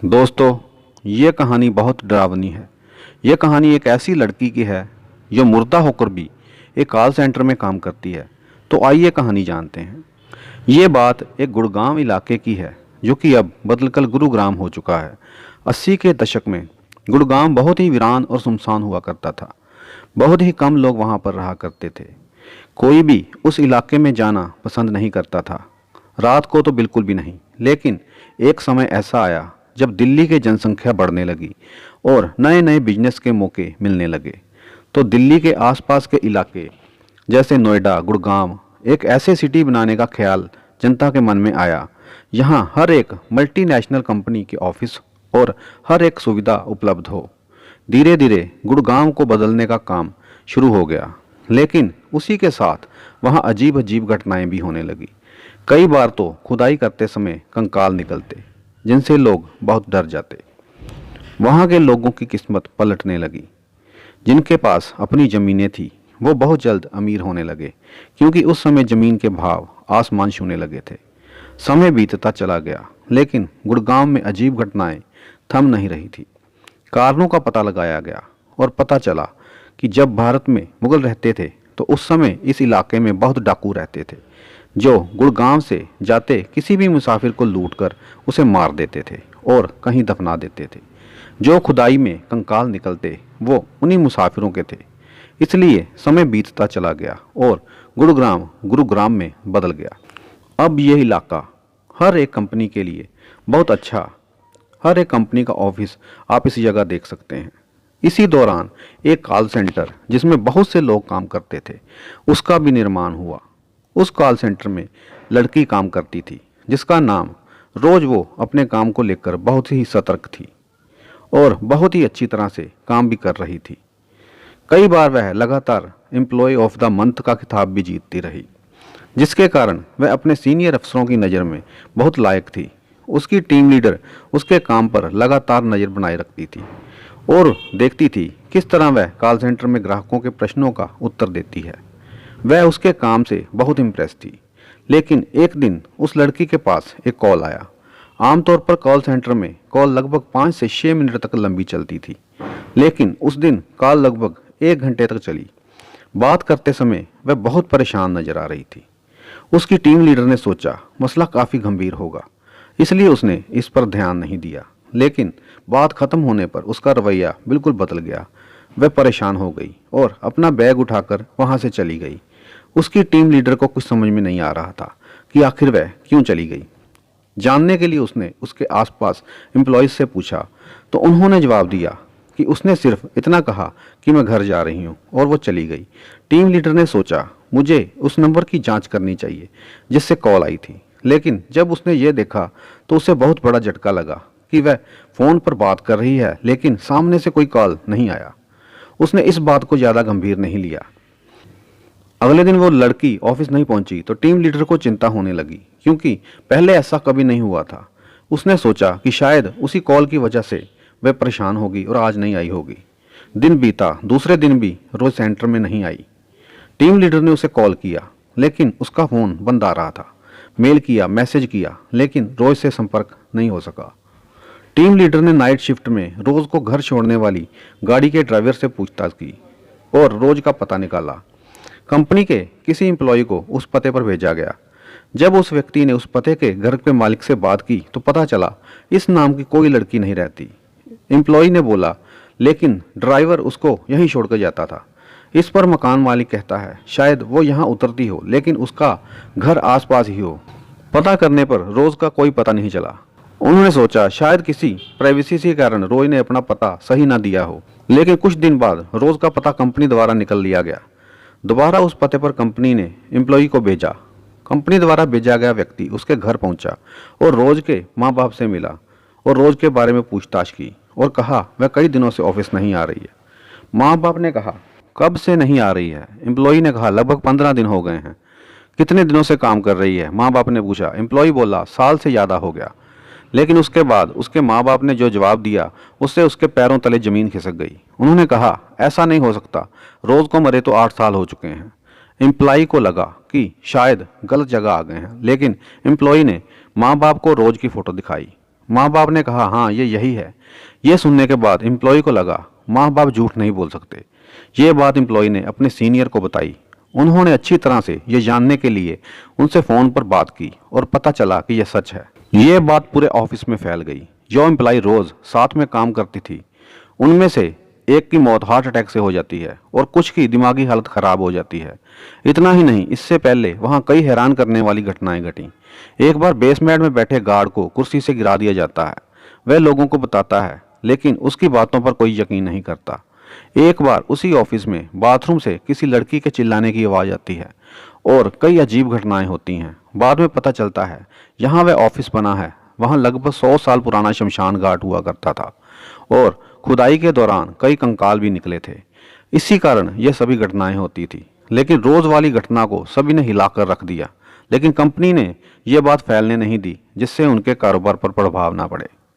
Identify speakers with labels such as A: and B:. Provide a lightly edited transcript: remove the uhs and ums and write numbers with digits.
A: दोस्तों, ये कहानी बहुत डरावनी है। ये कहानी एक ऐसी लड़की की है जो मुर्दा होकर भी एक कॉल सेंटर में काम करती है। तो आइए कहानी जानते हैं। ये बात एक गुड़गांव इलाके की है जो कि अब बदलकर गुरुग्राम हो चुका है। 80 के दशक में गुड़गांव बहुत ही वीरान और सुनसान हुआ करता था। बहुत ही कम लोग वहाँ पर रहा करते थे। कोई भी उस इलाके में जाना पसंद नहीं करता था, रात को तो बिल्कुल भी नहीं। लेकिन एक समय ऐसा आया जब दिल्ली की जनसंख्या बढ़ने लगी और नए नए बिजनेस के मौके मिलने लगे, तो दिल्ली के आसपास के इलाके जैसे नोएडा, गुड़गांव एक ऐसे सिटी बनाने का ख्याल जनता के मन में आया। यहाँ हर एक मल्टीनेशनल कंपनी के ऑफिस और हर एक सुविधा उपलब्ध हो। धीरे धीरे गुड़गांव को बदलने का काम शुरू हो गया, लेकिन उसी के साथ वहाँ अजीब अजीब घटनाएं भी होने लगी। कई बार तो खुदाई करते समय कंकाल निकलते जिनसे लोग बहुत डर जाते। वहाँ के लोगों की किस्मत पलटने लगी। जिनके पास अपनी ज़मीनें थी वो बहुत जल्द अमीर होने लगे, क्योंकि उस समय ज़मीन के भाव आसमान छूने लगे थे। समय बीतता चला गया, लेकिन गुड़गांव में अजीब घटनाएं थम नहीं रही थी। कारणों का पता लगाया गया और पता चला कि जब भारत में मुगल रहते थे तो उस समय इस इलाके में बहुत डाकू रहते थे जो गुड़गांव से जाते किसी भी मुसाफिर को लूटकर उसे मार देते थे और कहीं दफना देते थे। जो खुदाई में कंकाल निकलते वो उन्हीं मुसाफिरों के थे। इसलिए समय बीतता चला गया और गुरुग्राम में बदल गया। अब यह इलाका हर एक कंपनी के लिए बहुत अच्छा, हर एक कंपनी का ऑफिस आप इसी जगह देख सकते हैं। इसी दौरान एक कॉल सेंटर जिसमें बहुत से लोग काम करते थे उसका भी निर्माण हुआ। उस कॉल सेंटर में लड़की काम करती थी जिसका नाम रोज। वो अपने काम को लेकर बहुत ही सतर्क थी और बहुत ही अच्छी तरह से काम भी कर रही थी। कई बार वह लगातार एम्प्लॉय ऑफ द मंथ का खिताब भी जीतती रही, जिसके कारण वह अपने सीनियर अफसरों की नज़र में बहुत लायक थी। उसकी टीम लीडर उसके काम पर लगातार नज़र बनाए रखती थी और देखती थी किस तरह वह कॉल सेंटर में ग्राहकों के प्रश्नों का उत्तर देती है। वह उसके काम से बहुत इम्प्रेस थी। लेकिन एक दिन उस लड़की के पास एक कॉल आया। आमतौर पर कॉल सेंटर में कॉल लगभग 5 से 6 मिनट तक लंबी चलती थी, लेकिन उस दिन कॉल लगभग 1 घंटे तक चली। बात करते समय वह बहुत परेशान नजर आ रही थी। उसकी टीम लीडर ने सोचा मसला काफ़ी गंभीर होगा, इसलिए उसने इस पर ध्यान नहीं दिया। लेकिन बात खत्म होने पर उसका रवैया बिल्कुल बदल गया। वह परेशान हो गई और अपना बैग उठाकर वहाँ से चली गई। उसकी टीम लीडर को कुछ समझ में नहीं आ रहा था कि आखिर वह क्यों चली गई। जानने के लिए उसने उसके आसपास एम्प्लॉयज़ से पूछा तो उन्होंने जवाब दिया कि उसने सिर्फ इतना कहा कि मैं घर जा रही हूँ और वो चली गई। टीम लीडर ने सोचा मुझे उस नंबर की जांच करनी चाहिए जिससे कॉल आई थी। लेकिन जब उसने ये देखा तो उसे बहुत बड़ा झटका लगा कि वह फ़ोन पर बात कर रही है लेकिन सामने से कोई कॉल नहीं आया। उसने इस बात को ज़्यादा गंभीर नहीं लिया। अगले दिन वो लड़की ऑफिस नहीं पहुंची तो टीम लीडर को चिंता होने लगी, क्योंकि पहले ऐसा कभी नहीं हुआ था। उसने सोचा कि शायद उसी कॉल की वजह से वह परेशान होगी और आज नहीं आई होगी। दिन बीता, दूसरे दिन भी रोज सेंटर में नहीं आई। टीम लीडर ने उसे कॉल किया लेकिन उसका फ़ोन बंद आ रहा था। मेल किया, मैसेज किया, लेकिन रोज से संपर्क नहीं हो सका। टीम लीडर ने नाइट शिफ्ट में रोज को घर छोड़ने वाली गाड़ी के ड्राइवर से पूछताछ की और रोज का पता निकाला। कंपनी के किसी एम्प्लॉय को उस पते पर भेजा गया। जब उस व्यक्ति ने उस पते के घर के मालिक से बात की तो पता चला इस नाम की कोई लड़की नहीं रहती। एम्प्लॉय ने बोला लेकिन ड्राइवर उसको यहीं छोड़कर जाता था। इस पर मकान मालिक कहता है शायद वो यहाँ उतरती हो लेकिन उसका घर आसपास ही हो। पता करने पर रोज का कोई पता नहीं चला। उन्होंने सोचा शायद किसी प्राइवेसी के कारण रोज ने अपना पता सही ना दिया हो। लेकिन कुछ दिन बाद रोज का पता कंपनी द्वारा निकल लिया गया। दोबारा उस पते पर कंपनी ने एम्प्लॉय को भेजा। कंपनी द्वारा भेजा गया व्यक्ति उसके घर पहुंचा और रोज के माँ बाप से मिला और रोज के बारे में पूछताछ की और कहा वह कई दिनों से ऑफिस नहीं आ रही है। माँ बाप ने कहा कब से नहीं आ रही है? एम्प्लॉय ने कहा लगभग 15 दिन हो गए हैं। कितने दिनों से काम कर रही है? माँ बाप ने पूछा। एम्प्लॉय बोला साल से ज़्यादा हो गया। लेकिन उसके बाद उसके माँ बाप ने जो जवाब दिया उससे उसके पैरों तले ज़मीन खिसक गई। उन्होंने कहा ऐसा नहीं हो सकता, रोज़ को मरे तो 8 साल हो चुके हैं। एम्प्लॉय को लगा कि शायद गलत जगह आ गए हैं, लेकिन एम्प्लॉय ने माँ बाप को रोज की फ़ोटो दिखाई। माँ बाप ने कहा हाँ ये यही है। ये सुनने के बाद एम्प्लॉय को लगा माँ बाप झूठ नहीं बोल सकते। ये बात एम्प्लॉय ने अपने सीनियर को बताई। उन्होंने अच्छी तरह से ये जानने के लिए उनसे फ़ोन पर बात की और पता चला कि यह सच है। ये बात पूरे ऑफिस में फैल गई। जो एम्प्लॉय रोज़ साथ में काम करती थी उनमें से एक की मौत हार्ट अटैक से हो जाती है और कुछ की दिमागी हालत खराब हो जाती है। इतना ही नहीं, इससे पहले वहाँ कई हैरान करने वाली घटनाएं घटी। एक बार बेसमेंट में बैठे गार्ड को कुर्सी से गिरा दिया जाता है। वह लोगों को बताता है लेकिन उसकी बातों पर कोई यकीन नहीं करता। एक बार उसी ऑफिस में बाथरूम से किसी लड़की के चिल्लाने की आवाज़ आती है और कई अजीब घटनाएं होती हैं। बाद में पता चलता है जहाँ वह ऑफिस बना है वहाँ लगभग 100 साल पुराना शमशान घाट हुआ करता था और खुदाई के दौरान कई कंकाल भी निकले थे। इसी कारण यह सभी घटनाएं होती थी। लेकिन रोज वाली घटना को सभी ने हिलाकर रख दिया। लेकिन कंपनी ने यह बात फैलने नहीं दी जिससे उनके कारोबार पर प्रभाव ना पड़े।